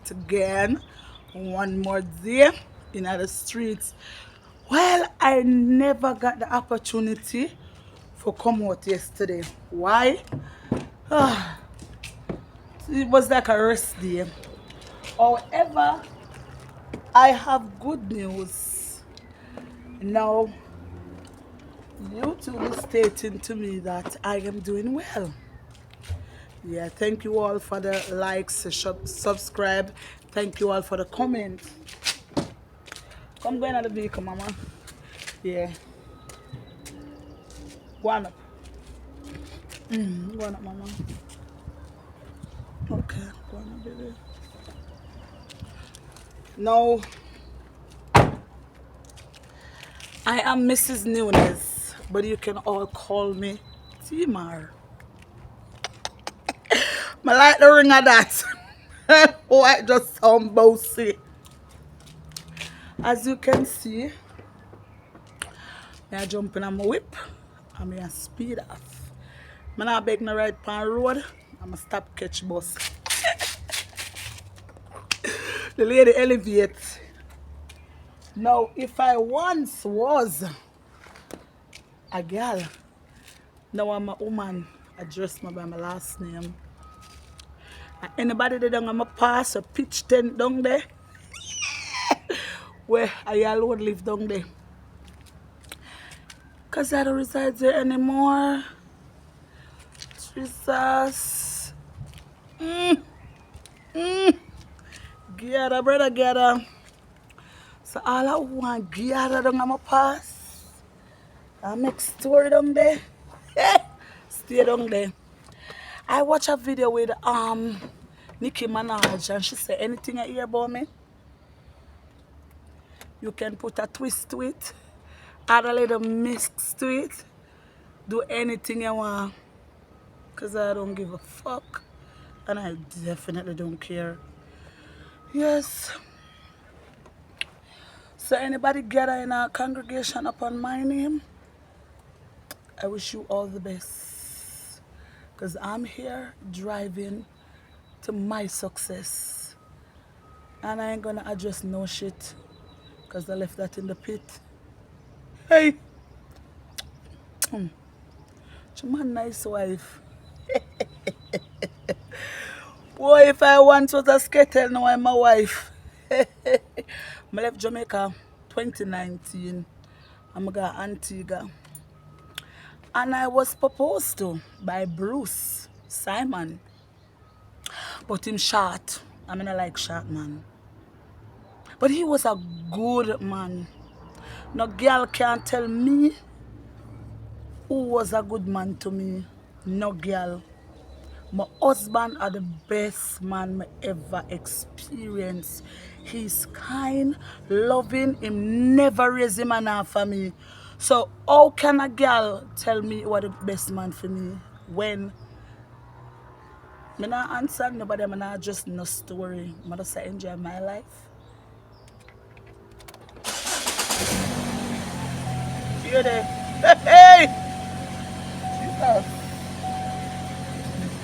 it again. One more day in the streets. Well, I never got the opportunity for come out yesterday. Why? Ah, it was like a rest day. However, I have good news. Now, YouTube is stating to me that I am doing well. Yeah, thank you all for the likes, subscribe. Thank you all for the comment. Come go in the vehicle, mama. Yeah. Go on up. Go on up, mama. Okay, go on up, baby. Now, I am Mrs. Nunes, but you can all call me Timar. I like the ring of that. Oh, I just sound bossy. As you can see, I jump in on my whip and I speed off. I'm not beg no ride pan road. I'm stop catch bus. The lady elevate. Now, if I once was a girl, now I'm a woman. I dress me by my last name. And anybody that don't have a pass a pitch tent down there, where I alone live down there. Because I don't reside there anymore. Jesus. Gather, brother, gather. So all I want, gather down my pass. I make story down there. Stay down there. I watch a video with Nicki Minaj and she said anything you hear about me, you can put a twist to it, add a little mix to it, do anything you want. Cause I don't give a fuck. And I definitely don't care. Yes. So anybody gather in our congregation upon my name, I wish you all the best. Because I'm here driving to my success. And I ain't gonna address no shit. Because I left that in the pit. Hey! She's my nice wife. Boy, if I once was a skittle, now I'm my wife. I left Jamaica 2019. I'm going to Antigua. And I was proposed to by Bruce Simon. But him short. I mean, I like short man. But he was a good man. No girl can't tell me who was a good man to me. No girl. My husband are the best man I ever experienced. He's kind, loving, him never raise him an for me. So how can a girl tell me what the best man for me when I not answer nobody, I not just no story. I just enjoy my life. You there? Hey! Jesus.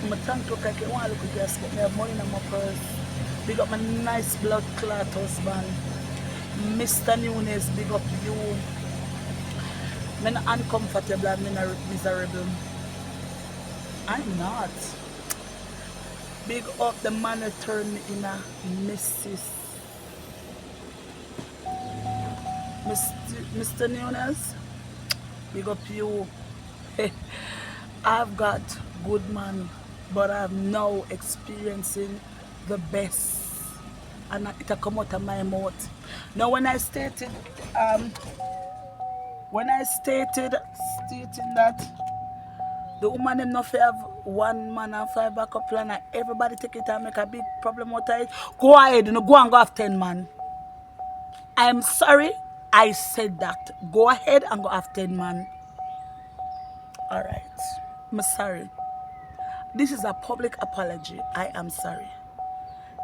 My tongue look like I want to look at this, but I have money in my purse. Big up my nice blood clot husband. Mr. Nunes, big up you. I'm not uncomfortable, I'm not miserable. I'm not. Big up the man who turned me in a Mrs. Mr. Nunes, big up you. I've got good man, but I'm now experiencing the best. And it come out of my mouth. Now when I stated stating that the woman them not have one man and five backup plan and everybody take it and make a big problem out of it, go ahead, go and go have 10 man. I'm sorry I said that. Go ahead and go have 10 man. Alright. I'm sorry. This is a public apology. I am sorry.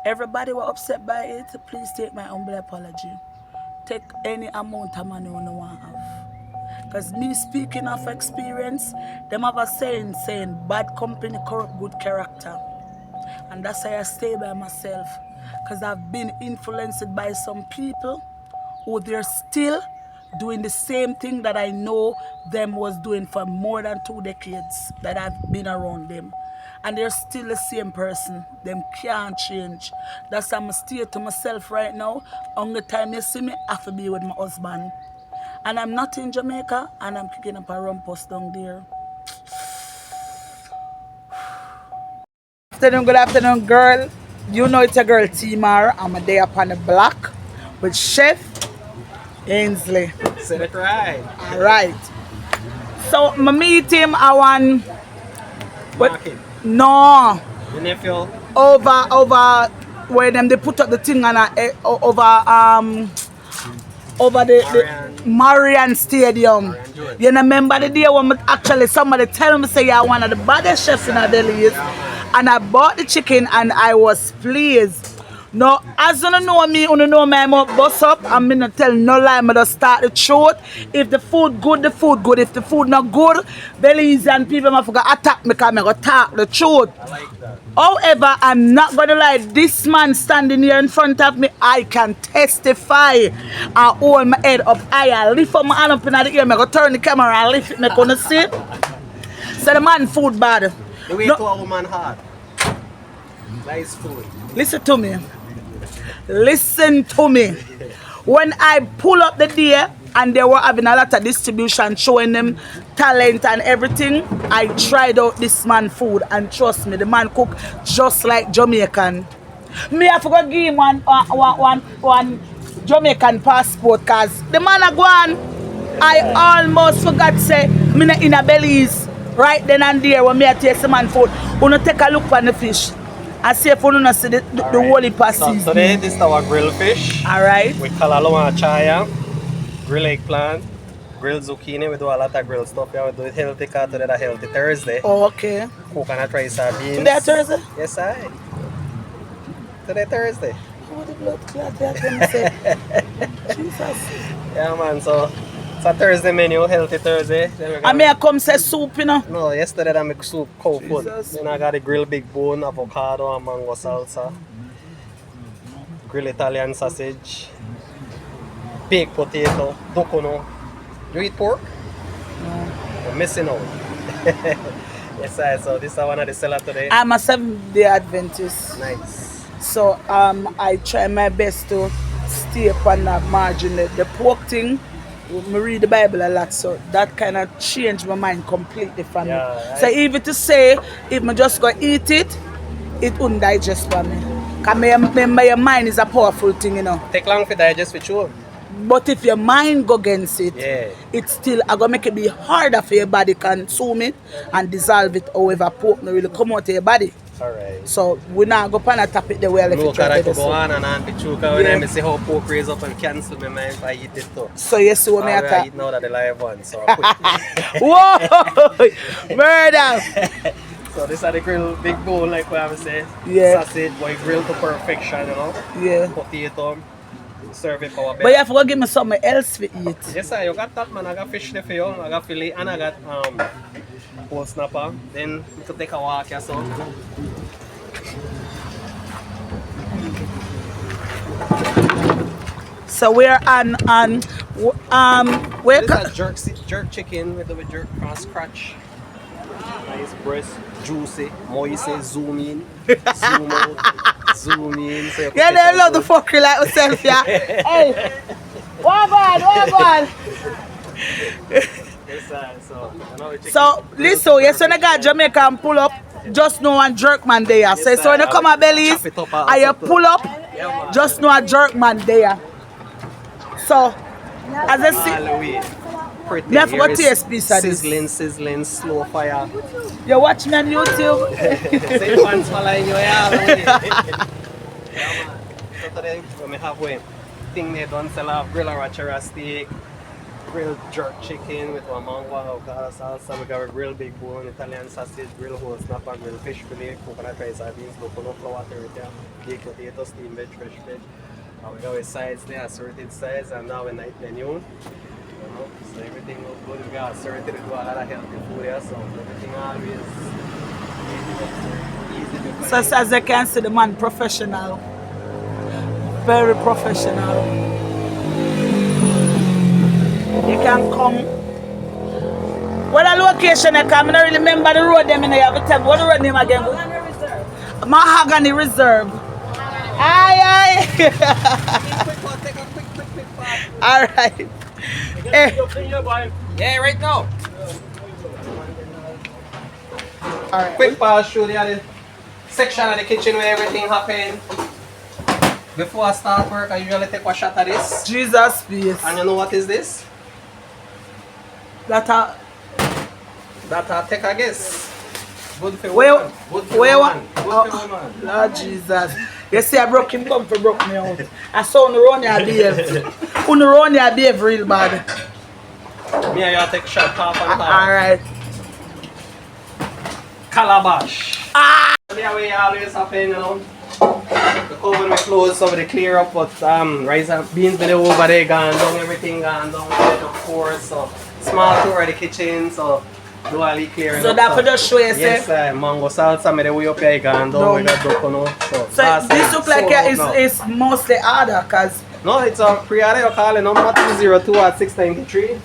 Everybody were upset by it. Please take my humble apology. Take any amount of money you want to have. Because me speaking of experience, them have a saying bad company corrupt good character. And that's why I stay by myself. because I've been influenced by some people who they're still doing the same thing that I know them was doing for more than 2 decades that I've been around them. And they're still the same person. Them can't change. That's why I'm stay to myself right now. Only time you see me, I have to be with my husband. And I'm not in Jamaica, and I'm kicking up a rumpus down there. Good afternoon, girl. You know it's a girl, Timar. I'm a day up on the block with Chef Ainsley. Said it right. All right. So, I meet him, I want... Market. No. Your nephew. Over where them they put up the thing on over the Marian Stadium. Marian You know, remember the day when actually somebody tell me say you're one of the baddest chefs in Belize, and I bought the chicken and I was pleased. Now, as you know me, you know me, I'm up, bust up, I'm not tell no lie, I'm just start the truth. If the food good, the food good. If the food not good, Belizean people might forget attack me because I'm going to talk the truth. I like that. However, I'm not going to lie, this man standing here in front of me, I can testify. I hold my head up high, I lift up my hand up in the air, I'm going to turn the camera and lift it, I'm going to see it. So the man food bad. The way to a woman heart. Nice food. Listen to me. Listen to me. When I pull up the day and they were having a lot of distribution showing them talent and everything, I tried out this man food and trust me, the man cook just like Jamaican. Me I forgot give him one Jamaican passport cause the man a go on. I almost forgot say me not in a Belize right then and there when me I taste the man food. Wanna take a look on the fish. I see if you don't see the whole season. So today this is our grilled fish. Alright. With kalalua chaya, grilled eggplant, grilled zucchini. We do a lot of grilled stuff. Yeah, we do it healthy because today is a healthy Thursday. Oh, okay. Coconut rice sardines. Today Thursday? Yes, I. Today Thursday. Oh, the blood clot there can say. Jesus. Yeah, man. So it's a Thursday menu, healthy Thursday. I may come say soup, you know. No, yesterday I make soup, cow food. Jesus. Then I got the grilled big bone, avocado and mango salsa. Grilled Italian sausage. Baked potato, ducono. You eat pork? No. You're missing out. Yes, I. So this is one of the sellers today. I'm a 7-day Adventist. Nice. So I try my best to stay upon that margin. The pork thing, I read the Bible a lot, so that kind of changed my mind completely from me. So even to say, if I just go eat it, it wouldn't digest for me. Because my mind is a powerful thing, you know. Take long for digest for sure. But if your mind go against it, Yeah. it's still going to make it be harder for your body consume it and dissolve it. However, pork not really come out of your body. Alright. So we now go pan and tap it the way I left Look, it. I could go on and on with you because when I see how pork raise up and cancel my mind if I eat it too. So you see what me I attack? eat now that the live one, so I quit. Whoa! Murder! So this is the grilled big bowl like what I was saying. Yeah. Sausage, boy, grilled to perfection, you know. Yeah. Potato, serve it for our bed. But you have to go give me something else to eat. Yes, sir, you got that, man. I got fish there for you. I got fillet and I got whole snapper. Then we could take a walk here, so. So we're on where This is jerk chicken with the jerk cross scratch. Nice breast, juicy, moist, zoom in, zoom out, zoom in. So you yeah, they love the fuckery like yourself, yeah. Hey, one on. Yes, sir. So, you know, So listen, yes, when I got Jamaica and pull up, just know one jerk man there. Yes, So when you come at Belize chop it up and you pull up, man. just know a jerk man there. So as I see, Halloween. Pretty. me have got Here is taste piece of this. sizzling, slow fire. You watch me on YouTube. Say pants following you, yeah, man. So today, when we have one thing they done sell off grill arrachera steak, grilled jerk chicken with one mango avocado salsa. We got a grilled big bone, Italian sausage, grilled whole snapper, grilled fish fillet, coconut rice sardines, coconut flour, tortilla, baked potato, steamed veg, fresh veg. And we got our sides there, assorted sides, and now a night menu. You know, so everything looks good. We got assorted to do a lot of healthy food here, so everything always easy. So as you can see, the man professional. Very professional. You can come. What a location I come? I don't really remember the road them in there. What the road name again? Mahogany Reserve. Aye, aye. All right. Yeah, right now. All right. Quick pause, show the section of the kitchen where everything happened. Before I start work, I usually take a shot of this. Jesus peace. And you know what is this? That I take a guess. Good for woman. Good for woman. Good for woman. Lord Jesus. You see, I broke him, come for broke me out. I saw Unuroni I behave. Unuroni I behave real bad. Me and you take shot half and half. Alright. Calabash. The way always happen, you know. The cover we close, so they clear up, but rice and beans been over there gone down, everything gone down, of course. So small tour of the kitchen, so do all the clearing. So that for just show you, yes, mango salsa, me the way up here gone down, we got duck, you know. So this look like it's mostly order, cause no, it's a pre-order. You call it number 202 at 693.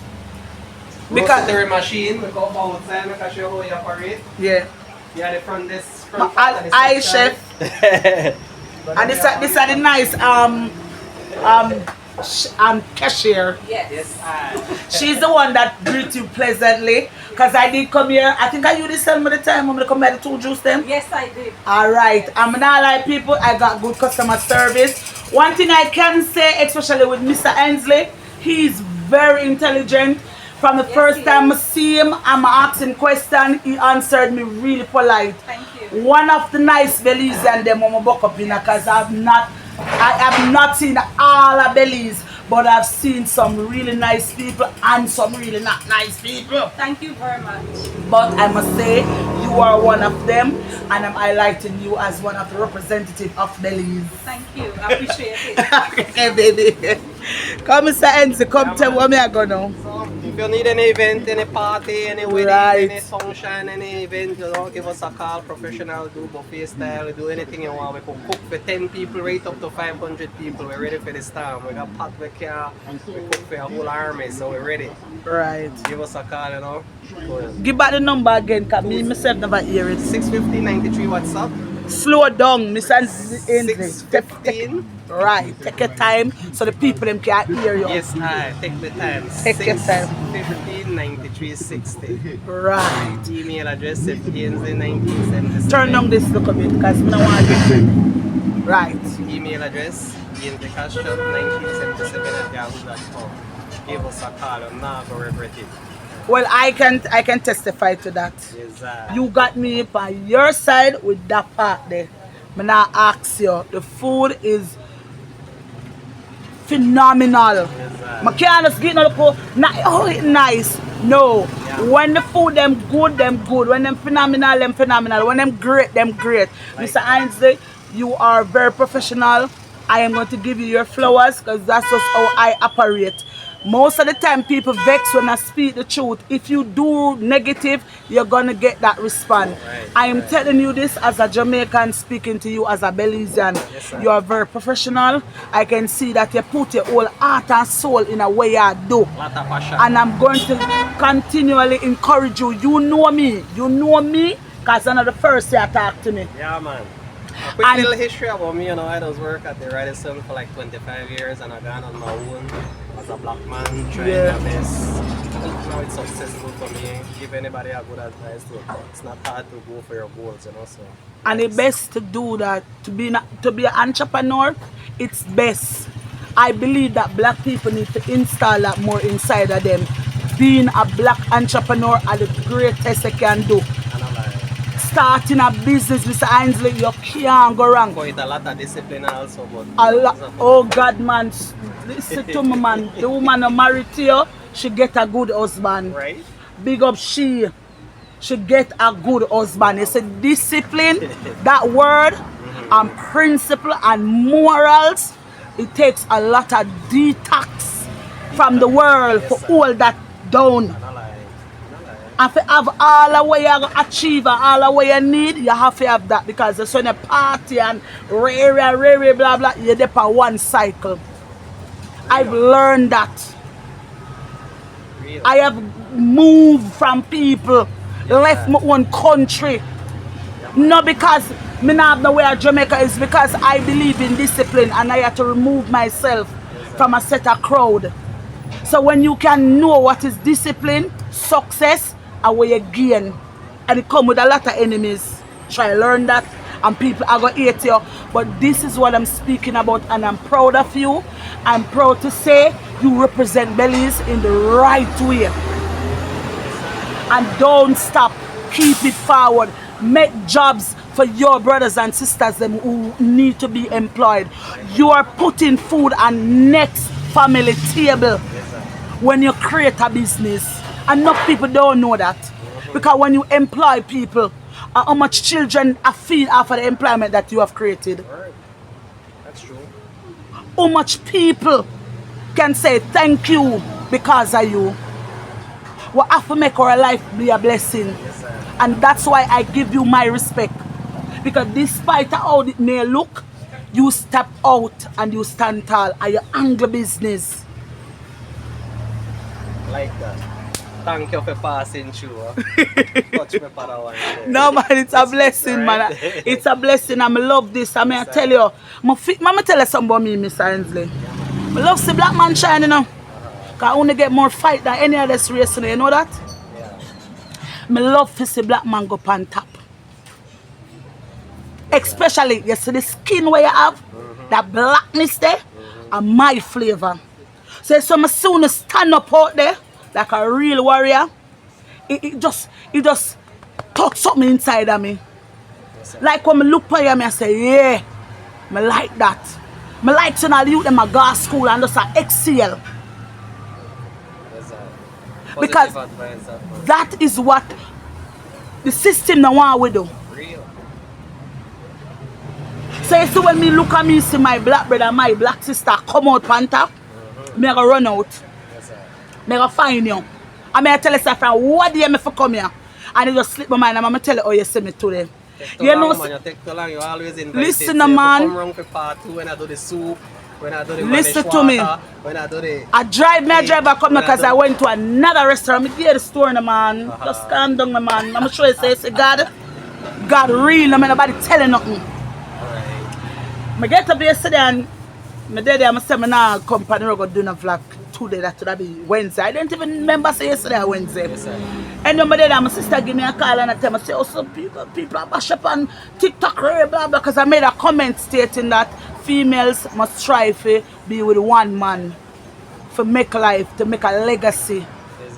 Because the machine, we go outside, make sure how you operate. Yeah. Yeah, the front this. I chef. And this are the nice cashier. Yes. She's the one that greet you pleasantly. Cause I did come here. I think I used tell me the time I'm gonna come by the two juice them. Yes, I did. Alright. I'm not like people, I got good customer service. One thing I can say, especially with Mr. Ainsley, he's very intelligent. From the first time I see him, I'm asking question, he answered me really polite. Thank you. One of the nice Belize and them I'm buck up in because I have not seen all of Belize, but I've seen some really nice people and some really not nice people. Thank you very much. But I must say, you are one of them, and I'm highlighting you as one of the representatives of Belize. Thank you. I appreciate it. Okay, baby. Come, Mr. Enzi, come tell what me I go now. So, if you need any event, any party, any wedding, any function, any event, you know, give us a call. Professional, do buffet style, do anything you want. We can cook for 10 people, right up to 500 people. We're ready for this time. We got pot we can, we cook for a whole army, so we're ready. Right. Give us a call, you know. Give back the number again, because me myself never hear it. 650-93, what's up? Slow down, Mr. Enzi. 615. Right, take your time so the people them can hear you. Yes, take the time. Take your time. 615-9360. Right. Email address Enzi1977. Turn down this look a bit because I don't want to get ready. Right. Email address enzicashshop1977@yahoo.com. Give us a call and now go regret it. Well, I can testify to that. Yes, You got me by your side with that part there. I'm not ask you. The food is phenomenal. I can't just get no look, oh, it's nice. No. Yeah. When the food them good. When them phenomenal. When them great. Like Mr. Ainsley, you are very professional. I am going to give you your flowers because that's just how I operate. Most of the time people vex when I speak the truth. If you do negative, you're gonna get that response. Right, I am telling you this as a Jamaican speaking to you as a Belizean. Yes, you are very professional. I can see that you put your whole heart and soul in a way you do. Lot of passion. And I'm going to continually encourage you. You know me because I'm not the first year talk to me. Yeah, man. A quick little history about me, you know, I just work at the Radisson for like 25 years and I've gone on my own as a black man, trying my best. Now it's successful for me. Give anybody a good advice to it's not hard to go for your goals, you know. So and the best to do that, to be an entrepreneur, it's best. I believe that black people need to install that more inside of them. Being a black entrepreneur are the greatest they can do. Starting a business, Mr. Ainsley, you can't go wrong. Quite a lot of discipline also, but oh God, man, listen to me, man. The woman who married to you, she get a good husband. Right? Big up she get a good husband. It's a discipline, that word, and principle and morals. It takes a lot of detox from the world for all that down. And to have all the way you achieve and all the way you need, you have to have that because it's when a party and rare, blah, blah, you're there for one cycle. I've learned that. Real. I have moved from people, left my own country. Not because me not have nowhere Jamaica, it's because I believe in discipline and I have to remove myself from a set of crowd. So when you can know what is discipline, success, and where you gain, and it come with a lot of enemies. Try learn that, and people are gonna hate you. But this is what I'm speaking about, and I'm proud of you. I'm proud to say you represent Belize in the right way. And don't stop. Keep it forward. Make jobs for your brothers and sisters them who need to be employed. You are putting food on next family table when you create a business. Enough people don't know that. Because when you employ people, how much children are feed after the employment that you have created. Right. That's true. How much people can say thank you because of you. We have to make our life be a blessing. Yes, sir. And that's why I give you my respect. Because despite how it may look, you step out and you stand tall and you handle business. Like that. Thank you for passing through. Touch me for that one there. No man, it's a blessing, man. Right. It's a blessing. I love this. I mean, I tell you, Mama tell you something about me, Miss Ainsley. I love see black man shine, you know. Because I only get more fight than any other race, you know that? Yeah. I love to see black man go up on top. Especially, you see the skin where you have, that blackness there, and my flavor. So some soon stand up out there like a real warrior. It just touch something inside of me. Like when I look at you, I say, yeah, I like that. I like to know youth them a go to school and just excel. Yes, sir. Because Positive advice, sir. that is what the system now want we do. Real. So you see when me look at me, see my black brother, my black sister come out on top, me go run out. Yes, sir. Me go find you. And me tell you friend, what do you me for come here? And it just slip my mind and I'm tell you how you see me today. Take You know, man, you take too long, you always invite listen, it. man. Come round for part 2 when I do the soup, when I do the Listen vanish to me. water, when I do the... I drive back up because I went to another restaurant. I hear the store, man. Just calm down, man. I'm sure you say, God real. I mean, nobody telling nothing. Alright. I get up yesterday and my daddy and my seminar company are going to do a vlog today. That would be Wednesday. I didn't even remember say yesterday Wednesday. Yes, sir. And then my daddy and my sister give me a call and I tell me, say, oh, some people are bash up on TikTok, blah, blah, because I made a comment stating that females must strive to be with one man, to make life, to make a legacy,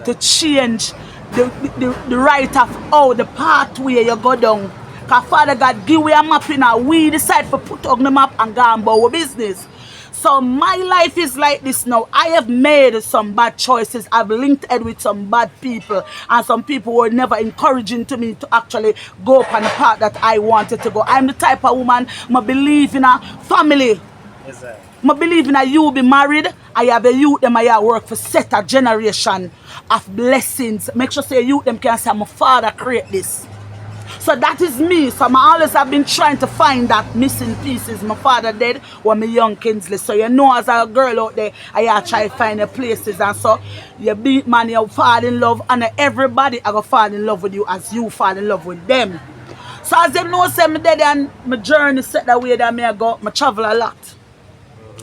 to change the right of how the pathway you go down. Because Father God give we a map in and we decide to put on the map and go and about our business. So my life is like this now. I have made some bad choices. I've linked head with some bad people. And some people were never encouraging to me to actually go up on the path that I wanted to go. I'm the type of woman, I believe in a family. Yes, sir. I believe in a you be married. I have a youth them I work for set a generation of blessings. Make sure say youth them can say my father create this. So that is me. So I always have been trying to find that missing pieces. My father dead when my young Kinsley. So you know as a girl out there, I try to find the places and so you beat man, you fall in love and everybody I go fall in love with you as you fall in love with them. So as them know say me dead and my journey set that way that I go, I travel a lot.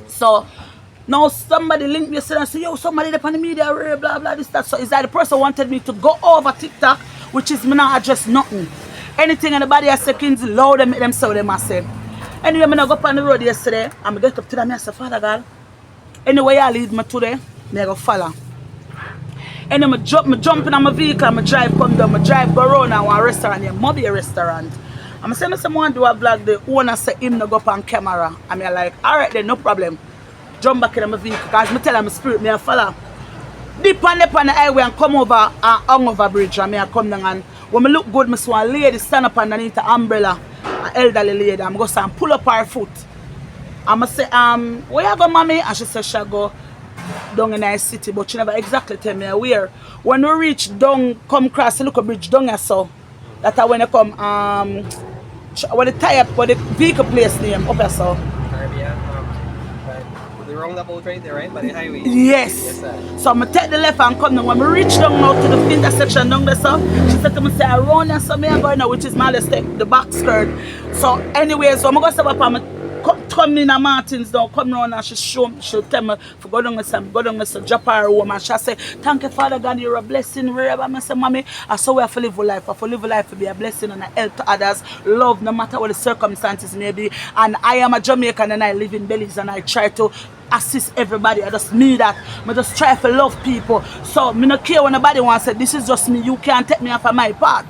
So now somebody linked me and say, yo, somebody up on the media, blah, blah, this, that. So it's like the person wanted me to go over TikTok, which is me not address nothing. Anything anybody has seconds, loud them, make them so them I say. Anyway, I go up on the road yesterday, and I get up to them and I say, Father God, anyway you lead me today, I go follow. And then I jump in my vehicle, I drive come down, I drive go around to one restaurant, a Mobby restaurant. I'm saying someone do a vlog, the owner say him no go up on camera. And I'm like, alright then, no problem. Jump back in my vehicle, because I tell my spirit, I follow. Deep on the highway and come over and hung over bridge and I come down and when I look good, I saw a lady stand up underneath the umbrella, an elderly lady. I'm going to pull up her foot. I'm going to say, where you go, mommy? And she said, she go down in our city, but she never exactly tell me where. When we reach down, come across the little bridge down here, so that when you come, when the tire, when the vehicle place name up here, so. Caribbean, right. The roundabout right there, right? By the highway. Yes. Yes, sir. So I take the left and come down. When we reach down now to the intersection down there, so she said to me, say, around here, so me I go now, which is my left step, the back skirt. So anyways, so I'm going to step up and come in a Martins now, come round and she'll tell me for go down and say, drop her home and she'll say, thank you Father God, you're a blessing wherever. I say, mommy, I saw we have to live a life. I have to live a life to be a blessing and a help to others, love no matter what the circumstances may be. And I am a Jamaican and I live in Belize and I try to assist everybody. I just mean that. I just try to love people. So I don't care when nobody wants to say, this is just me, you can't take me off of my part.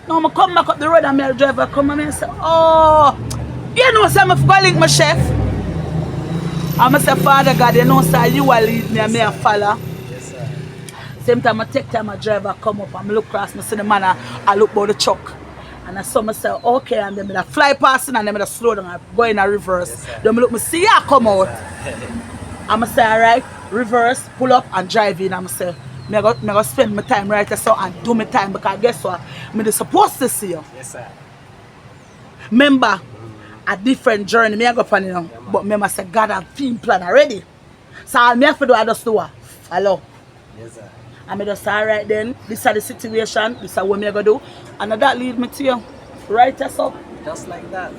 Now I come back up the road and my driver come and I say, oh, you know, say I'm going to link my chef. I'm say, Father God, you know, sir, you will lead me and me a follow. Yes, sir. Same time I take time my driver come up and I look across, I see the man, I look about the truck. And I saw myself, okay, and then I fly past and then I slow down and go in a reverse. Yes, then I look, I see ya come out. I'm say, all right, reverse, pull up and drive in. I'm say, I go spend my time right there so and do my time because guess what? I'm supposed to see you. Yes, sir. Remember, a different journey, me I go on, you know. But remember, say God have film plan already. So all me have to do, I just do what? Follow. Yes, sir. And I just say, all right then, this is the situation, this is what me I go do. And that lead me to you. Right us up. Just like that.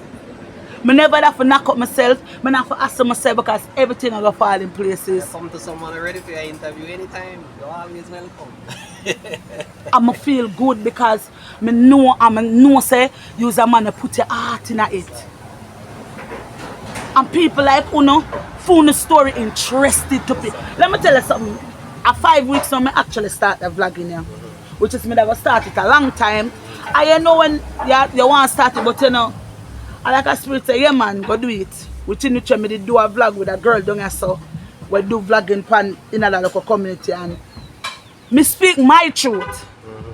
I never have to knock up myself. I have to ask myself because everything I go fall in places. Come to someone ready for your interview anytime. You're always welcome. I'ma feel good because I know say you's a man to put your heart in it. And people like Uno found the story interested to people. Let me tell you something. A 5 weeks now I actually start the vlogging here. Which is me that I start it a long time. I know when you want to start it, but you know, I like a spirit say, yeah man, go do it. Within which me did do a vlog with a girl down here so we do vlogging pan in a local community and me speak my truth.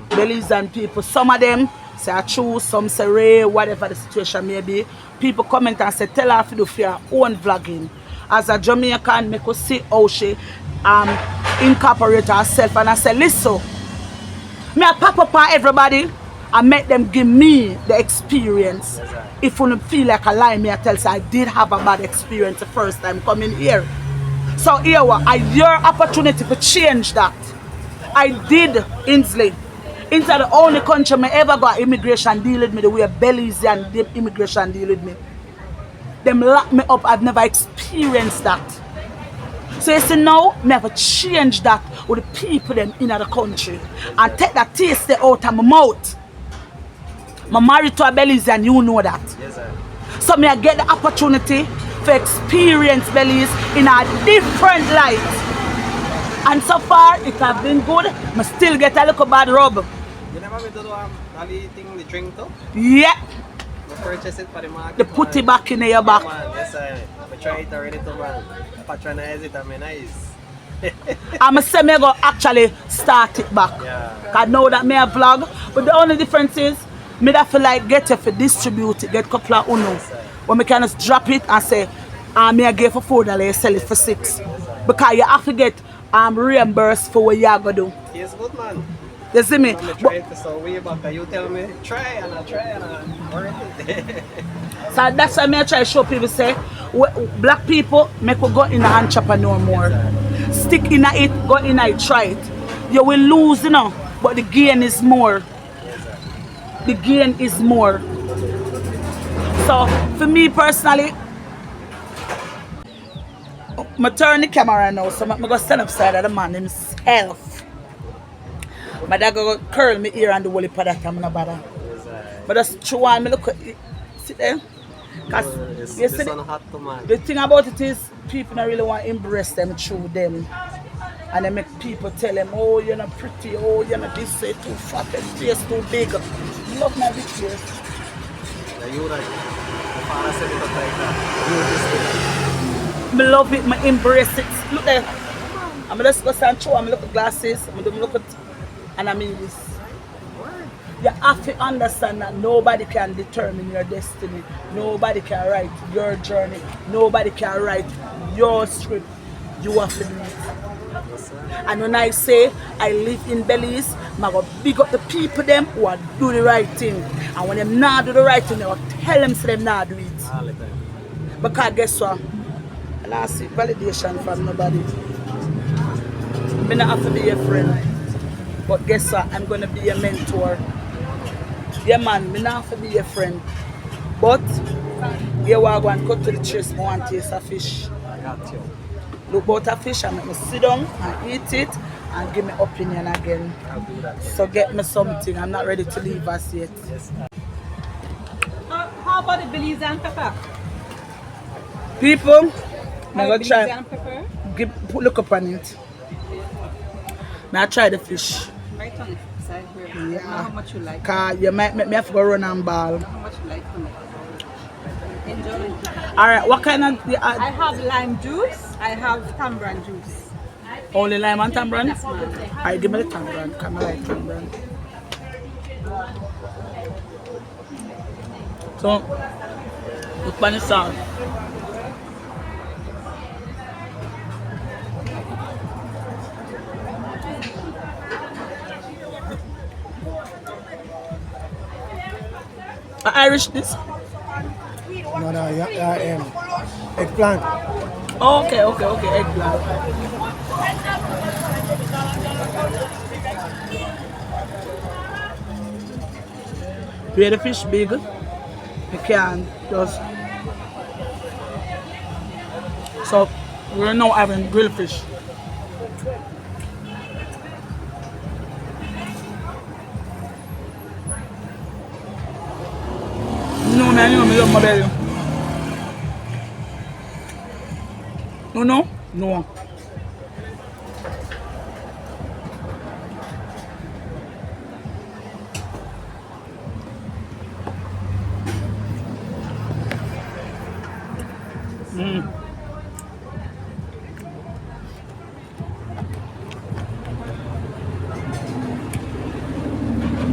Belize and people, some of them say I choose, some say Ray, whatever the situation may be. People comment and say, tell her to do for your own vlogging. As a Jamaican, me could see how she incorporate herself and I say, listen, me I pop up on everybody and make them give me the experience. Yes, if you feel like a lie, me I tell you I did have a bad experience the first time coming here. So here I your opportunity to change that. I did Inslee. It's the only country I ever got immigration deal with me the way Belize and the immigration deal with me. Them lock me up, I've never experienced that. So you see now, I have to change that with the people them in the country and take that taste out of my mouth. I'm married to a Belize and you know that. Yes, sir. So I get the opportunity to experience Belize in a different light. And so far, it has been good. I still get a little bad rub. You never been to the thing, the drink though? Yeah. You purchase it for the market. They put it back in your back. Man, yes, I try it already too, man. Patronize it, I mean, nice. I'm say me go actually start it back. Yeah. I know that me a vlog, but the only difference is me that feel like get it for distribute it, get couple of uno. When me can just drop it and say, me I give for $4, sell it for $6. Because you have to get reimbursed for what you are gonna do. It's good, man. You see me? I'm trying to so way back. You tell me try and I work it. So that's why I try to show people say, black people make we go in the entrepreneur more. Stick in it, go in it, try it. You will lose, you know, but the gain is more. The gain is more. So for me personally, I turn the camera now, so I'm going to stand upside of the man himself. My dad go curl me ear and the whole part that I'm not bother. But that's true one, me look at it. Sit there. Cause you see the thing about it is people don't really want to embrace them through them. And they make people tell them, oh you're not pretty, oh you're not this, say too fat, and face too big. Love my big face. You're right. The father said it like that. I love it, I embrace it. Look there. I'm just go stand through, I'm look at glasses, I'm look at, and I mean this. You have to understand that nobody can determine your destiny. Nobody can write your journey. Nobody can write your script. you have to do it. Yes, sir. And when I say I live in Belize, I go big up the people them who are do the right thing. And when them not do the right thing, they will tell them so them not do it. All the time. Because guess what? I don't seek validation from nobody. I not have to be a friend. But guess what? I'm gonna be a mentor. Yeah man, I not have to be a friend. But here we are going to cut to the chase, I want to taste a fish. I got you. Look about a fish and make me sit down and eat it and give me opinion again. I'll do that. So get me something. I'm not ready to leave us yet. Yes. How about the Belize and pepper? People, I'm gonna Belize try and pepper? look up on it. Now try the fish. Right on the side here. Yeah. How much you like? Cause you might make me have to go run and ball. How much you like for me? Enjoy. Alright, what kind of I have lime juice. I have tamarind juice. only lime and tamarind? Yes, ma'am. Alright, give me the tamarind, because I like tamarind. So look on the salt. Irish this? No, eggplant. Oh, okay, eggplant. Where the fish big, you can just. So we're now having grilled fish. No man, you know me love my belly. No.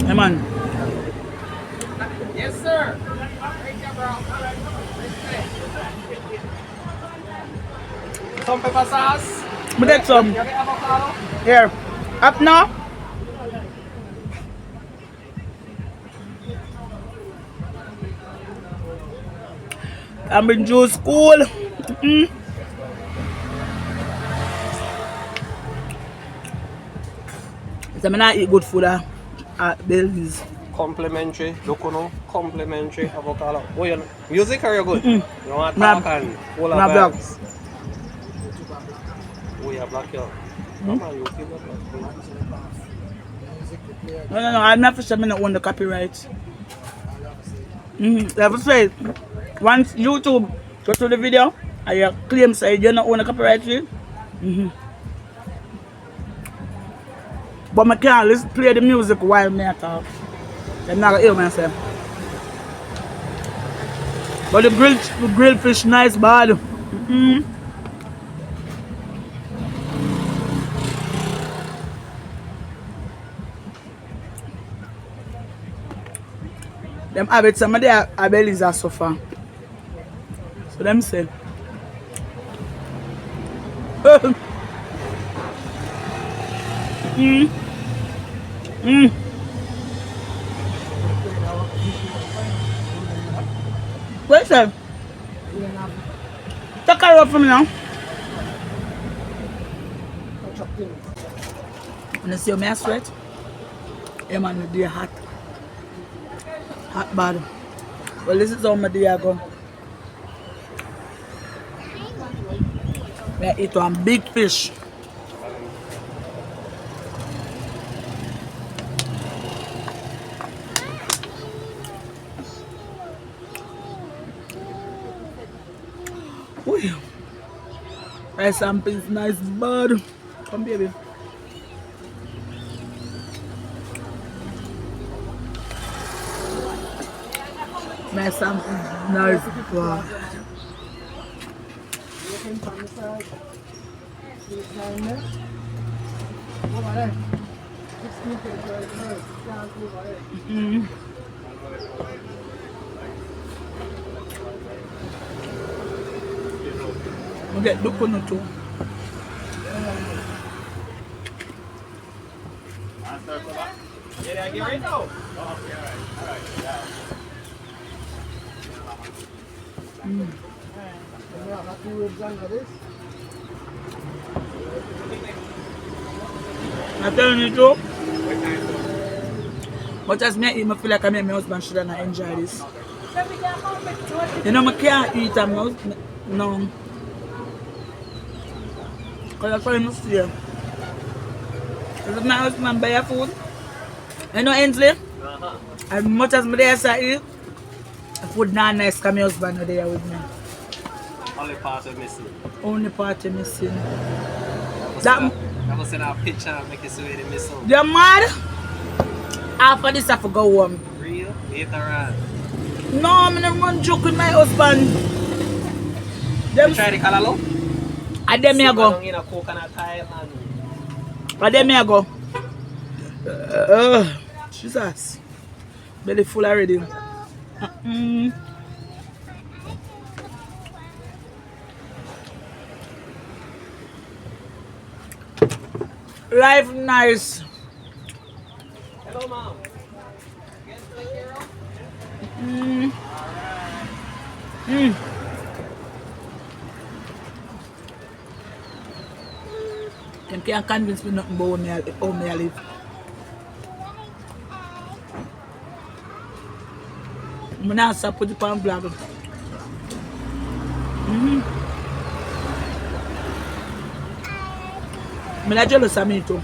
Hey man. Yes, sir. Some pepper sauce. Me get some. You get avocado? Here. Up now. I'm in juice school. So I not eat good food at Belize. Complimentary, Locono, complimentary avocado. Oh, you music are you good? You want to talk and full of Nah, black. vibes? Oh, yeah, black girl. Come on, you keep it black. No. I'm not for sure I don't own the copyright. Like I said, once YouTube go to the video and you claim say you don't own the copyright to it, but I can't play the music while I talk. I'm not gonna hear myself. But the grilled fish nice bad. Them have it some of their bellies are suffer. So them say. Where's that? Take her up from me now. When you see how I sweat, yeah man, the day hot. Hot bad. Well, this is how my day go. I eat one big fish. Ooh. Rice and peas nice bad. Come baby. Rice and peas nice bad. We get the too. Yeah, get right now. I'm telling you true. But as me eat, I feel like I make my husband should not enjoy this. You know, I can't eat and no. Because I try to stay. If my husband buy a food, you know, Ainsley, as much as my days I eat, the food not nice because my husband not there with me. Only part of missing. Only party missing. That was send a picture and make it so they miss out. You're mad? After this, I have to go home. Real? Later on. No, I'm gonna run joke with my husband. You try the callaloo? And then me I go. In a coconut oil and... And then me I go. Jesus. Belly full already. Life nice. Hello, Mom. You can't convince me nothing about how me I live. I'm not so put it on blog. I'm not jealous of me too.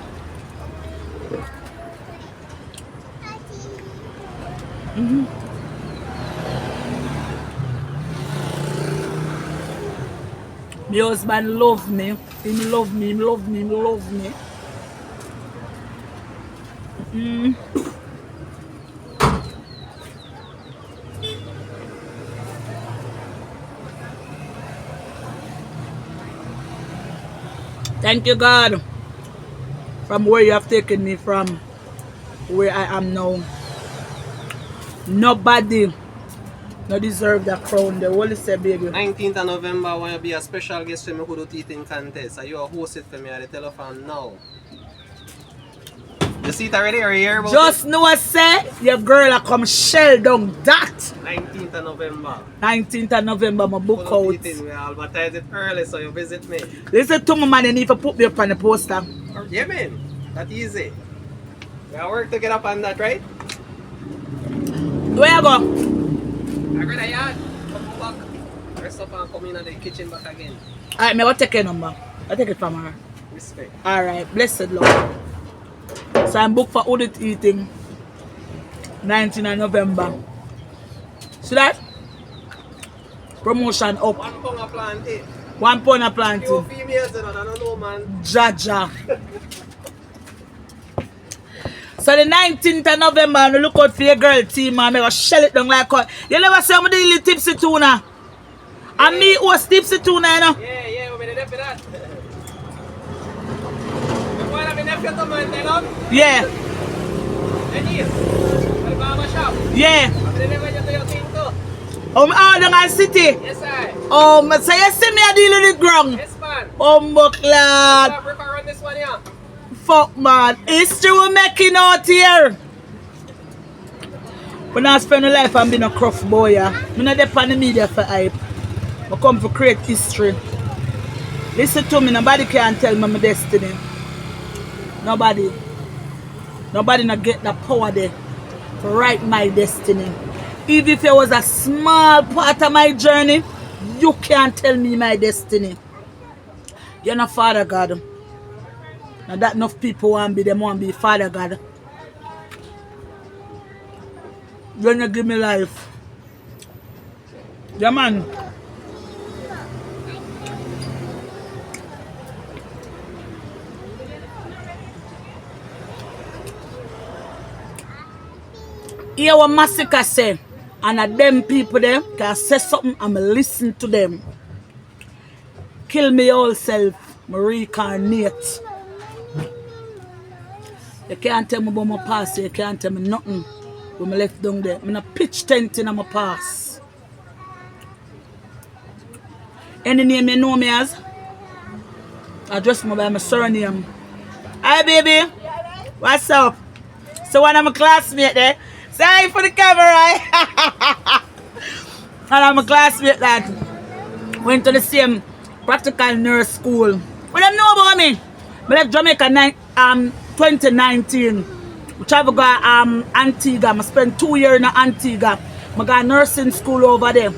My husband love me. He love me, he love me, he love me. Thank you, God, from where you have taken me from, where I am now. Nobody no deserve that crown. The Holy say, baby. 19th of November, I want to be a special guest for me who do eating contest. So you are hosted for me at the telephone now. You see it already or you hear about Just know I say your girl a come shell down that. 19th of November. 19th of November, my book Who do out. eating? We advertise it early so you visit me. Listen to my man, you need to put me up on the poster. Yeah, man. That's easy. We have work to get up on that, right? Where you go? I got a yard. Come back. Rest up and come in the kitchen back again. Alright, me go take your number. I take it from her. Respect. Alright, blessed Lord. So I'm booked for audit eating 19th of November. See that? Promotion up. 1 pound of plantain. 1 pound of You planting. females, you know, I don't know, man. Jaja. So the 19th of November, I look out for your girl team and I'm going to shell it down like that. You never say I'm going to do tipsy tuna. And me was tipsy tuna, you know. Yeah, we're ready for that. You want to be nephew to man, you know? Yeah, And here, at the barber shop. yeah. I'm ready for you to your thing too. Down at city. Yes, I. So you see me a deal with the ground. Yes, man. But lad. I'm going to run this one here. Fuck man. History we making out here. When I spend my life and being a cruff boy, yeah. I'm not there on the media for hype. I come to create history. Listen to me, nobody can tell me my destiny. Nobody. Nobody not get the power there to write my destiny. Even if it was a small part of my journey, you can't tell me my destiny. You're not Father God. Now that enough people want to be, them want to be Father God. You're gonna give me life. Yeah, man. Hear what Massacre say, and them people there can say something and me listen to them. Kill me all self, me reincarnate. You can't tell me about my past, you can't tell me nothing when I left down there. I'm in a pitch tent in my past. Any name you know me as, address me by my surname. Hi baby, what's up? So one of my classmates there, say hi for the camera. And I'm a classmate that went to the same practical nurse school. What them know about me? I left Jamaica 2019. I travel go Antigua. I spent 2 years in Antigua. I got nursing school over there.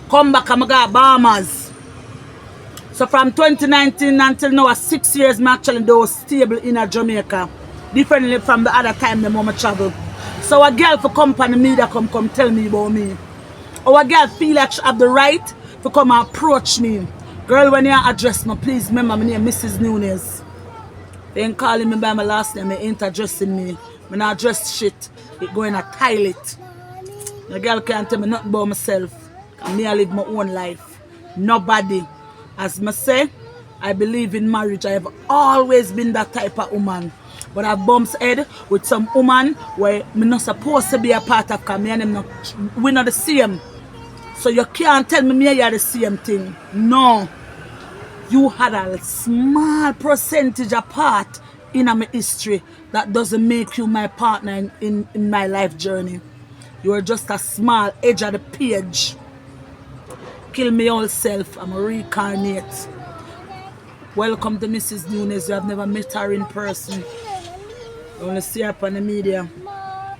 Come back and I got Bahamas. So from 2019 until now, 6 years, I actually do stable in Jamaica. Differently from the other time the mama travel. So a girl for company me that come tell me about me. Or a girl feel like she have the right to come and approach me. Girl, when you address me, please remember my name Mrs. Nunes. They ain't calling me by my last name, they ain't addressing me. When I address shit, it going to toilet. The girl can't tell me nothing about myself. And me I live my own life. Nobody. As I say, I believe in marriage. I have always been that type of woman. But I bumps head with some woman where I'm not supposed to be a part of, because me and them we're not the same. So you can't tell me you're the same thing. No. You had a small percentage of part in my history that doesn't make you my partner in my life journey. You are just a small edge of the page. Kill me all self. I'm a reincarnate. Welcome to Mrs. Nunes. You have never met her in person. You only see her on the media. I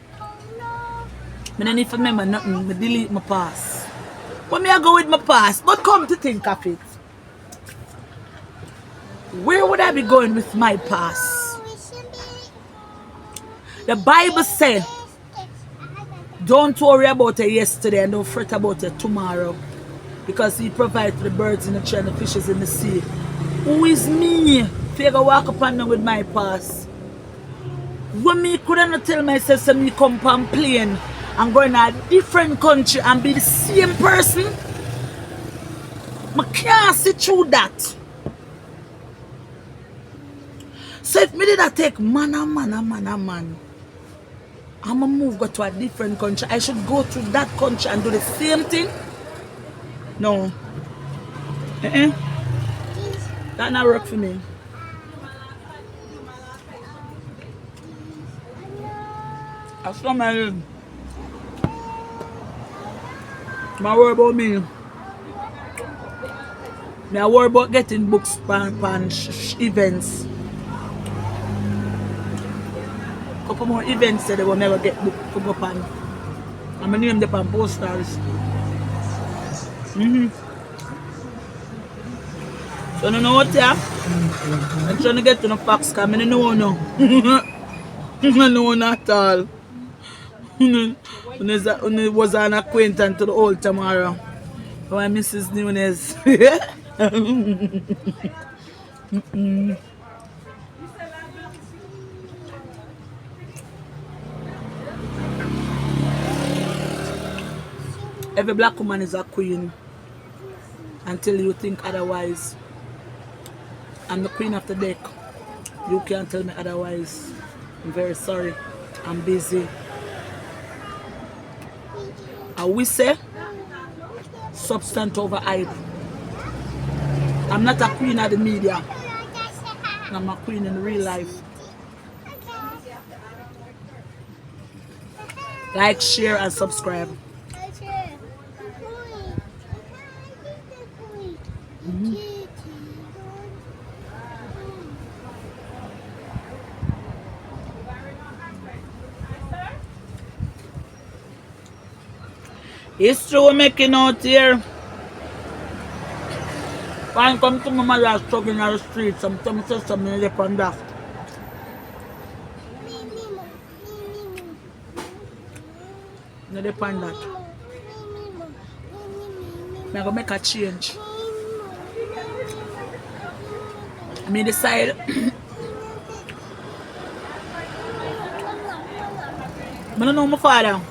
don't need to remember nothing. I delete my past. But me I go with my past. But come to think of it, where would I be going with my past? The Bible says, don't worry about it yesterday and don't fret about it tomorrow. Because he provides for the birds in the tree and the fishes in the sea. Who is me if you go walk upon them with my past? When me couldn't tell myself so me come on plane and go in a different country and be the same person? I can't see through that. So if me did I take man, I'ma go to a different country. I should go to that country and do the same thing? No. That not work for me. That's not my name. I worry about me. I worry about getting books pan events. Couple more events that they will never get book to go pan. I'm gonna name them on posters. So I don't know what yeah. I'm trying to get to the facts because I don't know no. I don't know not at all. When was an acquaintance to the old tomorrow. Why Mrs. Nunes? Every black woman is a queen until you think otherwise. I'm the queen of the deck. You can't tell me otherwise. I'm very sorry. I'm busy. We say substance over hype. I'm not a queen of the media. I'm a queen in real life. Like, share, and subscribe. It's true we're making out here. When I come to my mother struggling on the street, sometimes say something like that. No depend that. I'm gonna make a change. I mean decide. I don't know my father.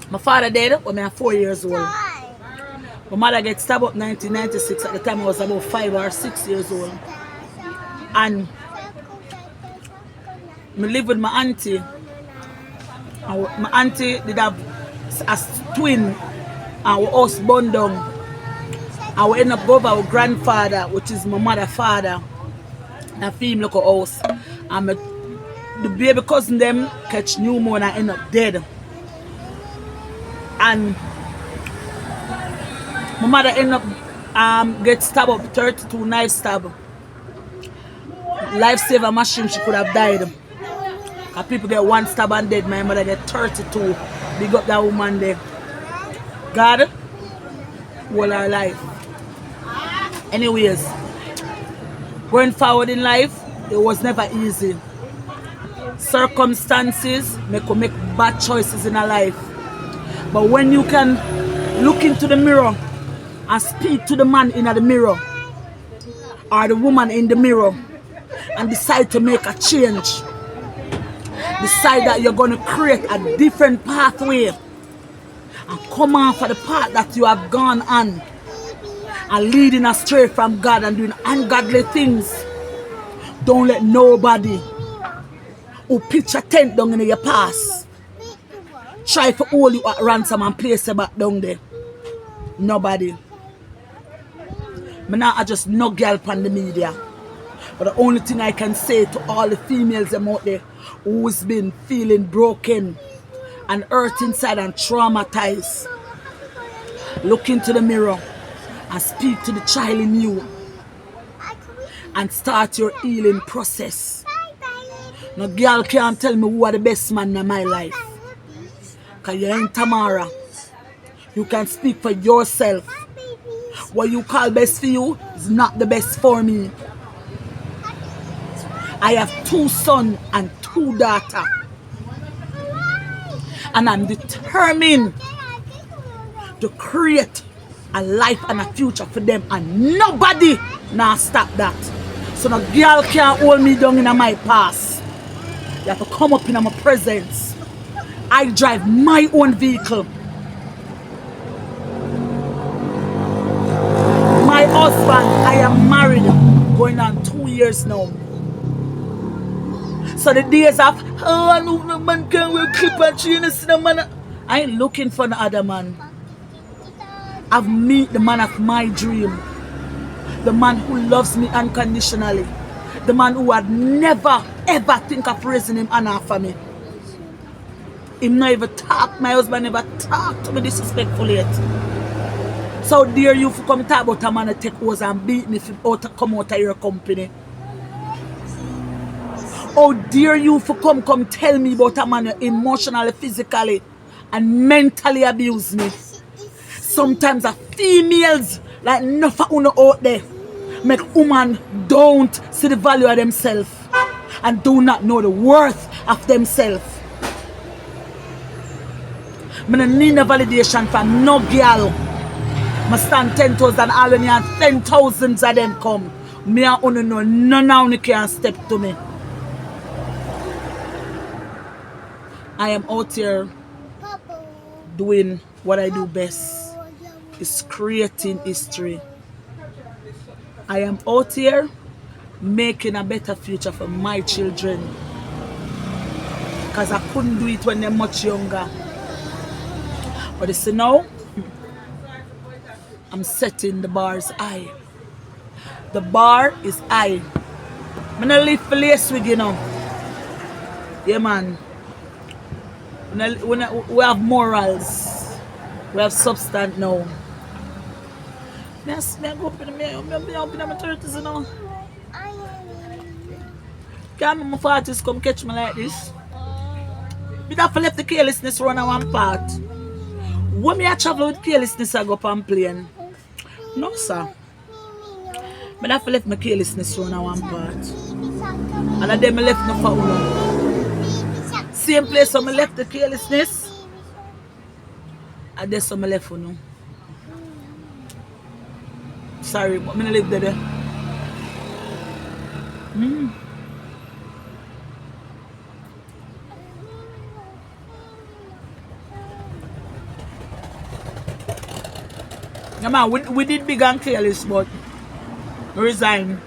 My father dead when I was 4 years old. My mother get stabbed up 1996. At the time I was about 5 or 6 years old. And I live with my auntie. And my auntie did have a twin and we house burned down. And we end up going to our grandfather, which is my mother's father. And film look a house. And the baby cousin them catch pneumonia and end up dead. And my mother end up get stabbed up, 32 knife stab. Lifesaver machine, she could have died. And people get one stab and dead. My mother get 32. Big up that woman there. God, all our life. Anyways, going forward in life, it was never easy. Circumstances make bad choices in our life. But when you can look into the mirror and speak to the man in the mirror or the woman in the mirror and decide to make a change, decide that you're going to create a different pathway and come off of the path that you have gone on and leading astray from God and doing ungodly things, don't let nobody who pitch a tent down in your past try to hold you at ransom and place you back down there. Nobody. Me not just no girl on the media. But the only thing I can say to all the females out there who's been feeling broken and hurt inside and traumatized, look into the mirror and speak to the child in you and start your healing process. No girl can't tell me who are the best man in my life. Because you ain't Tamara. You can speak for yourself. What you call best for you is not the best for me. I have 2 sons and 2 daughters. And I'm determined to create a life and a future for them. And nobody now stop that. So no girl can't hold me down in my past. You have to come up in my presence. I drive my own vehicle. My husband, I am married, going on 2 years now. So the days of, oh, no man can wear clip and chain, man. I ain't looking for the other man. I've met the man of my dream. The man who loves me unconditionally. The man who had never ever think of raising him honor for me. Him not even talk, my husband never talk to me disrespectfully yet. So dare you for come talk about a man to take hoes and beat me to come out of your company? How dare you for come tell me about a man emotionally, physically and mentally abuse me? Sometimes the females like enough of uno out there make women don't see the value of themselves and do not know the worth of themselves. I don't need a validation from no girl. I stand 10,000 all when you have 10,000s of them come. Me and uno know none of you can step to me. I am out here doing what I do best. Is creating history. I am out here making a better future for my children. Because I couldn't do it when they're much younger. But you see now, I'm setting the bars high. The bar is high. I'm not live for lace wig, you know. Yeah, man. We have morals. We have substance now. Yes, I go up in my 30s, you know. Can't my 40s come catch me like this. We have to let the carelessness run on one part. When I travel with carelessness, I go up on plane. No, sir. I have to let my carelessness run on one part. And then I left no for uno. Same place where I left the carelessness. And that's where I left uno. Sorry, but I don't live there. Yeah, man, we did big and careless, but we resigned.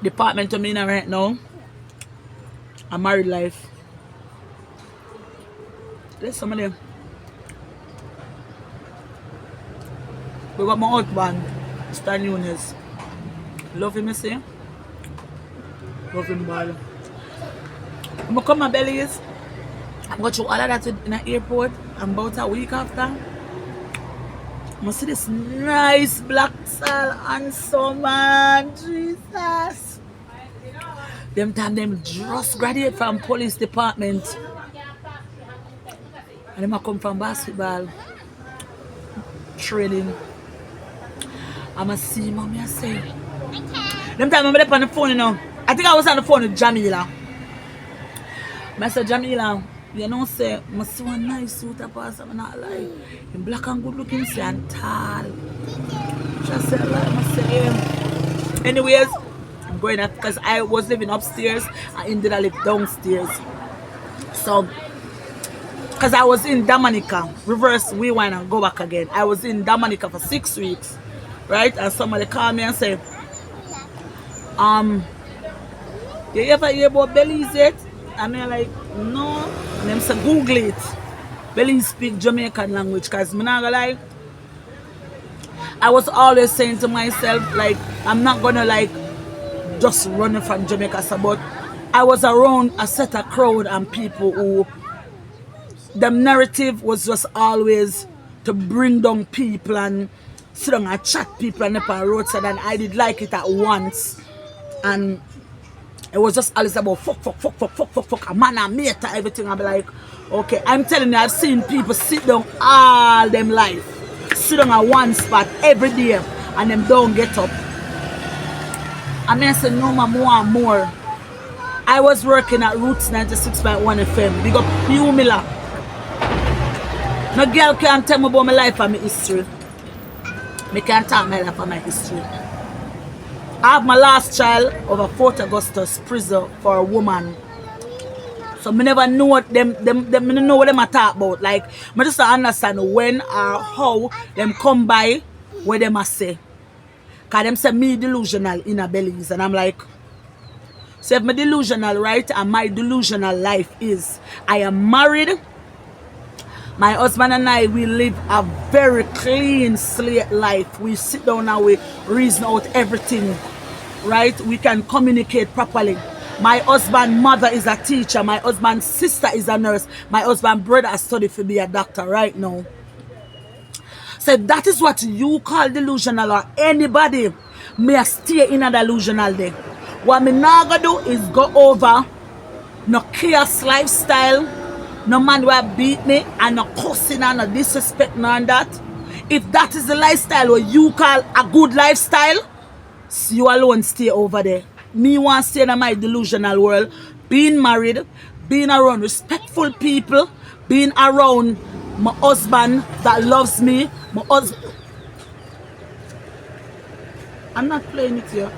Department I'm in right now. A married life. There's some of them. We got my husband, Stan Nunes. Love him, you see? Loving ball. I'm come to Belize. I'm going through all of that in the airport. I'm about a week after. I see this nice black soil and so man, Jesus. Them time them just graduate from police department. And them a come from basketball training. I'm a see mommy I say. Them time I'm up on the phone, you know. I think I was on the phone with Jamila. I said, Jamila, you know, say, I see one nice suit up or something, not like. In black and good looking, say, and tall. She said, like, I say, anyways, I'm going up because I was living upstairs and ended I live downstairs. So, because I was in Dominica, reverse, rewind and go back again. I was in Dominica for 6 weeks, right? And somebody called me and said, you ever hear about Belize yet? And I'm like, no. And them say, Google it. Belize speak Jamaican language. Because I'm not gonna lie, I was always saying to myself, like, I'm not gonna like just running from Jamaica. So, but I was around a set of crowd and people who the narrative was just always to bring down people and sit down and chat people on the roadside, and I did like it at once. And it was just always about fuck, a man and mate and everything. I'll be like, okay, I'm telling you, I've seen people sit down all them life, sit down at one spot every day, and them don't get up. I mean, I said, no, more. I was working at Roots 96.1 FM. Big up Hugh Miller. No girl can't tell me about my life and my history. Me can't talk my life and my history. I have my last child over 4th Augustus prison for a woman. So me never know what them know what them talk about. Like, I just don't understand when or how them come by what them say. Cause them say me delusional in a Belize, and I'm like, so if me delusional, right, and my delusional life is I am married. My husband and I, we live a very clean slate life. We sit down and we reason out everything, right? We can communicate properly. My husband's mother is a teacher. My husband's sister is a nurse. My husband's brother studied to be a doctor right now. So that is what you call delusional, or anybody may stay in a delusional day. What me not gonna do is go over no chaos lifestyle, no man will beat me, and no cussing and no disrespect, none that. If that is the lifestyle what you call a good lifestyle, you alone stay over there. Me want to stay in my delusional world, being married, being around respectful people, being around my husband that loves me, my husband. I'm not playing it here.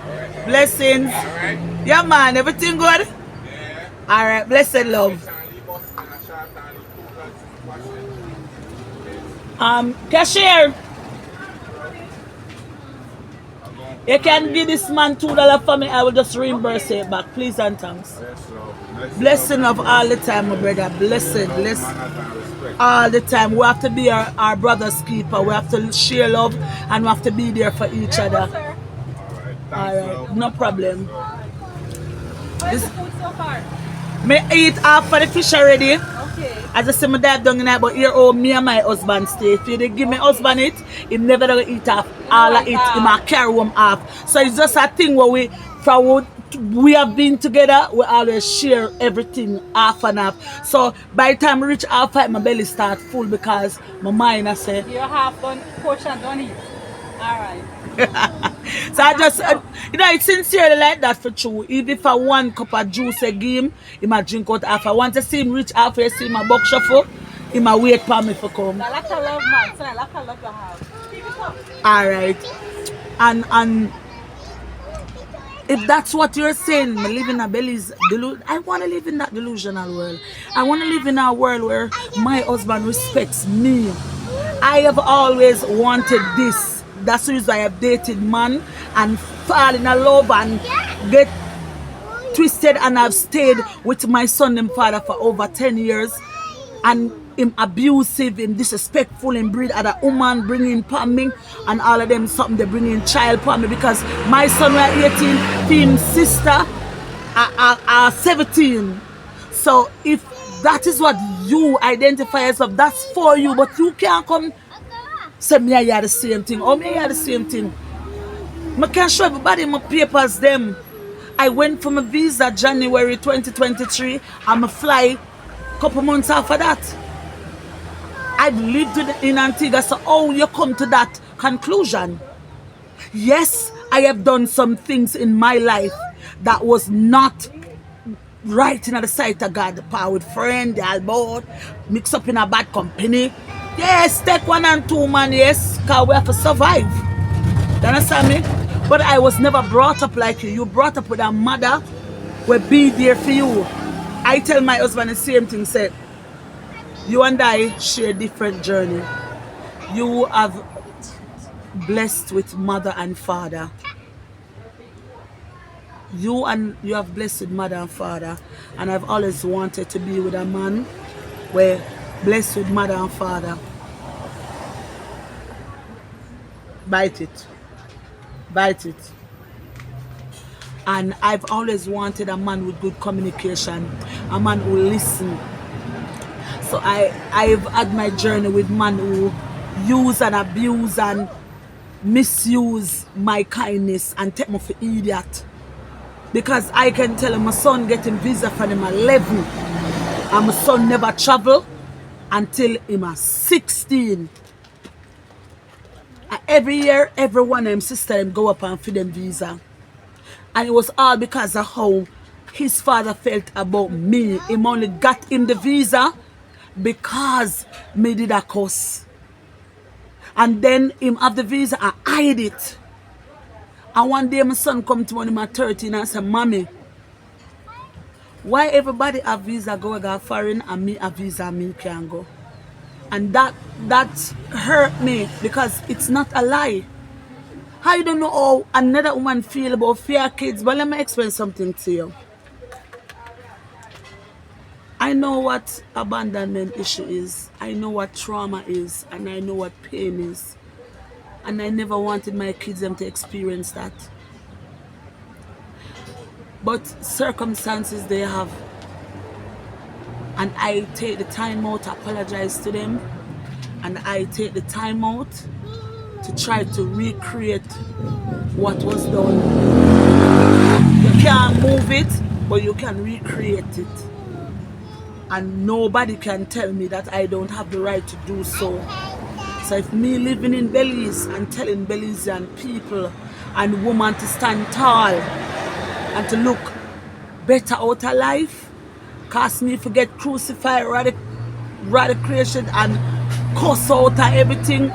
Blessings. Right. Yeah, man, everything good? Yeah. All right, blessed love. Cashier, you can give this man $2 for me. I will just reimburse it back, please and thanks. Blessing of all the time, my brother. Blessed, all the time. We have to be our brother's keeper. We have to share love, and we have to be there for each other. All right, no problem. Where's the food so far? Me eat half for the fish already. Okay. As I say, my dad down in there, but here, oh, me and my husband stay. If you give me husband it, he never gonna eat half. All of it, he might carry home half. So it's just a thing where we have been together, we always share everything half and half. So by the time I reach half, my belly start full because my mind I say. Your half done, portion don't eat. Alright. So I just, it's sincerely like that for true. Even if I one cup of juice a game, he might drink out half. I want to see him reach half, I see my box shuffle, he might wait for me to come. I like to love, man. So I like to love the house. Alright. And if that's what you're saying, me live in a Belize, I want to live in that delusional world. I want to live in a world where my husband respects me. I have always wanted this. That's the reason I have dated man and fall in love and get twisted, and I've stayed with my son and father for over 10 years. And him abusive, him disrespectful, him breed other woman bringing upon me, and all of them something they bring in child upon me because my son was 18, him sister are 17. So if that is what you identify as of, that's for you. But you can't come say me I hear the same thing or me I hear the same thing. I can show everybody my papers them. I went for my visa January 2023. I'm a fly couple months after that. I've lived in Antigua, so how you come to that conclusion? Yes, I have done some things in my life that was not right in the sight of God. Power with friend, they all both, mix up in a bad company. Yes, take 1 and 2, man, yes, because we have to survive. You understand me? But I was never brought up like you. You brought up with a mother will be there for you. I tell my husband the same thing, said, you and I share different journey. You have blessed with mother and father. You have blessed with mother and father. And I've always wanted to be with a man where blessed with mother and father. Bite it. Bite it. And I've always wanted a man with good communication, a man who listen. So I've had my journey with men who use and abuse and misuse my kindness and take me for idiot. Because I can tell my son getting visa from him 11 and my son never travel until him 16. And every year, every one of them sister him go up and feed them visa. And it was all because of how his father felt about me. He only got him the visa because me did a course. And then him have the visa and hide it. And one day my son come to me when I'm 13 and say, Mommy, why everybody have visa go foreign and me have visa and me can't go? And that hurt me because it's not a lie. I don't know how another woman feel about fear kids, but let me explain something to you. I know what abandonment issue is. I know what trauma is. And I know what pain is. And I never wanted my kids them to experience that. But circumstances they have. And I take the time out to apologize to them. And I take the time out to try to recreate what was done. You can't move it, but you can recreate it. And nobody can tell me that I don't have the right to do so. So if me living in Belize and telling Belizean people and women to stand tall and to look better out of life, cause me to get crucified, radicalization and cuss out of everything,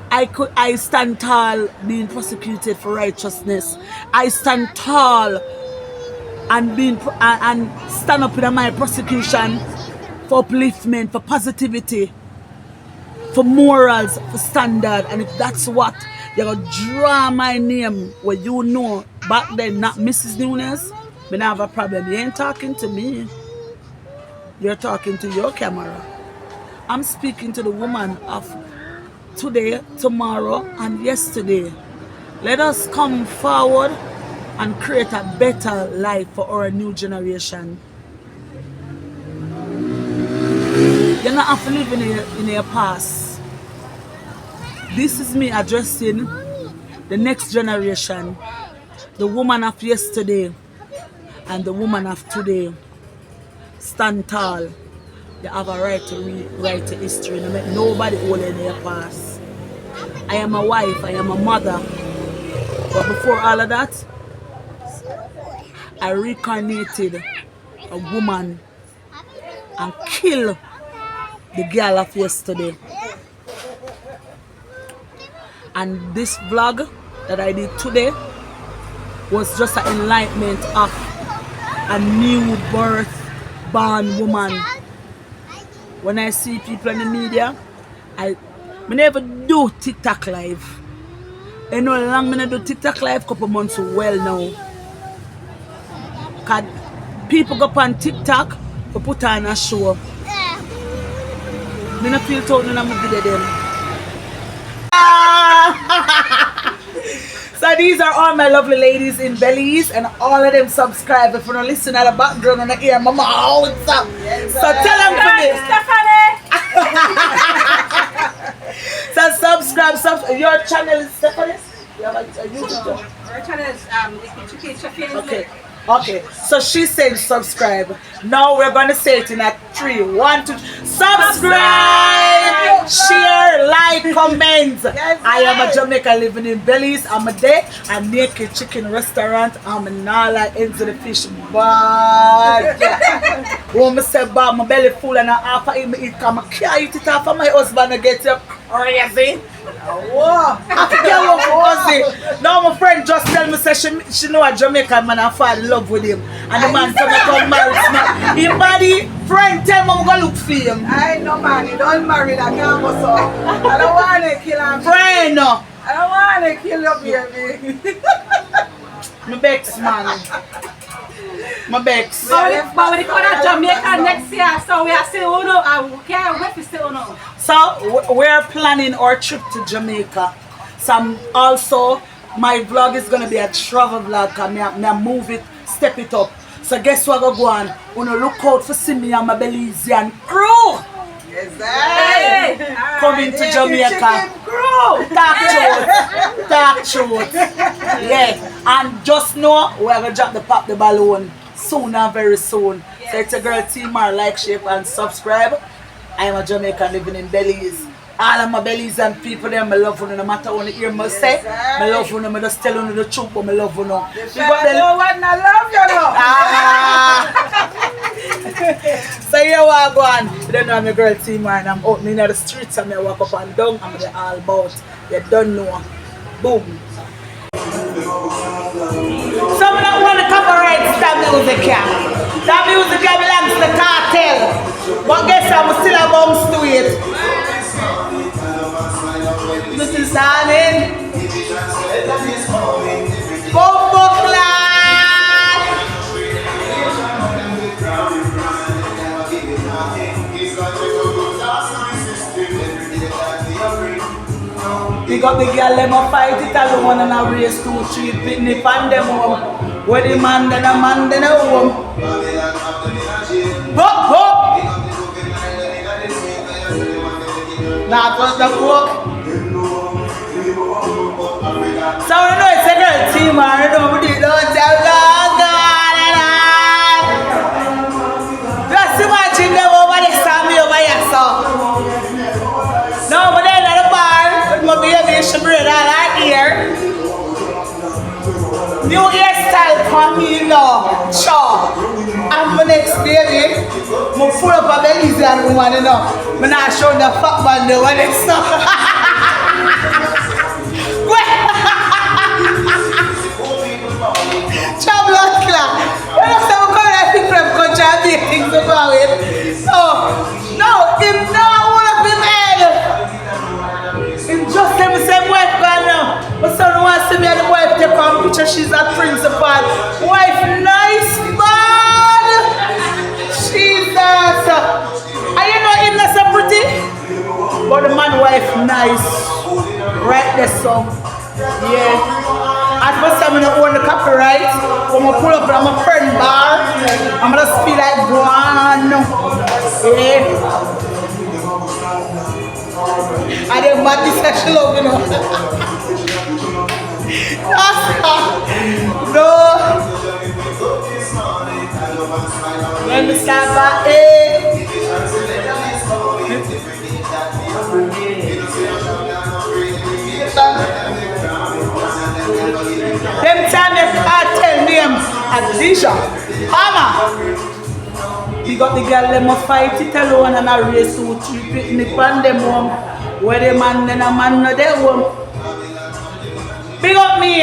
I stand tall being prosecuted for righteousness. I stand tall and stand up in my prosecution for upliftment, for positivity, for morals, for standard. And if that's what you're gonna draw my name where you know back then not Mrs. Nunes, me not have a problem. You ain't talking to me. You're talking to your camera. I'm speaking to the woman of today, tomorrow, and yesterday. Let us come forward and create a better life for our new generation. You're not have to live in your past. This is me addressing the next generation, the woman of yesterday and the woman of today. Stand tall. You have a right to rewrite the history. No make nobody hold in your past. I am a wife, I am a mother. But before all of that, I reincarnated a woman and killed the girl of yesterday. And this vlog that I did today was just an enlightenment of a new birth born woman. When I see people in the media, I never do TikTok live. You know how long I do TikTok live? Couple months well now. Cause people go on TikTok to put on a show. I don't feel told none of my video them. So these are all my lovely ladies in Belize, and all of them subscribe. If you don't listen at the background on the ear, mama always up. So tell them for me. So subscribe. Your channel is Stephanie? You have a YouTube channel? Our channel is Okay, so she said subscribe. Now we're gonna say it in a 3, 1, 2. Subscribe, share, like, comment. I am a Jamaican living in Belize. I'm a day a naked chicken restaurant. I'm a nala into the fish bad. When I say bad, my belly full and I half of it eat. I can't eat it off of my husband to get you crazy. Whoa. I forget what was it. Now my friend just tell me say she know a Jamaican man and fall in love with him. And the man said come marry me. His body friend tell me I'm gonna look for him. I know man, you don't marry that can't go so. I don't wanna kill him. Friend no. I don't wanna kill your baby. My Bex man. My Bex. But we come to Jamaica next year, so we are still on. We can't wait to still on. So we're planning our trip to Jamaica. So also my vlog is gonna be a travel vlog. I move it, step it up. So guess what I go on? Wanna look out for see me and my Belizean crew. Yes, hey. Coming to Jamaica. Talk truth. Yeah. And just know we're gonna drop the pop the balloon soon and very soon. Yes. So it's a girl team, like, share and subscribe. I am a Jamaican living in Belize. All of my Belizean people there, I love you no matter what you hear me say. I love you, I just tell you the truth, but I love you now. You got the one I love you now. So here we go on. You don't know I'm a girl team and I'm out in the streets and I walk up and down and I'm all about. You don't know. Boom. So I don't want to copyright that music here. That music here belongs to the cartel. But guess I'm still a bounce to it. This is darling. Bumbo clad. Pick up the girl, let me fight it alone and I race 2, 3, picnic and them home. Where the man, then a man, then a home. Hop, hop! Now was the cook. So you know it's a girl team and you know we don't tell God. Just imagine them over the Sammy over here, so. No, but then at the bar, with my baby, she braid all her hair. New hairstyle for me, you know. Sure. And my next baby, I full up a Belizean woman, you know. I'm not show the fuck man the one it's not. Travelers club. You know, some kind of people have contributed things about it. So, no, him now one of him head. Him just him same wife gone now. My son wants to see me and the wife take on picture. She's a principal. Wife nice man. Jesus. And you know him not so pretty? But the man wife nice. Right there, so. Yeah. At first time I don't own the copyright. When I pull up on my friend bar, I'm gonna speak like one. Yeah. I didn't want this sexual love, you know. No. Let me start by A. Them time they can't tell name Adisha. Mama. We got the girl them a fight it alone and a race 2, 3 picnic on them home. Where the man then a man no they home. Big up me.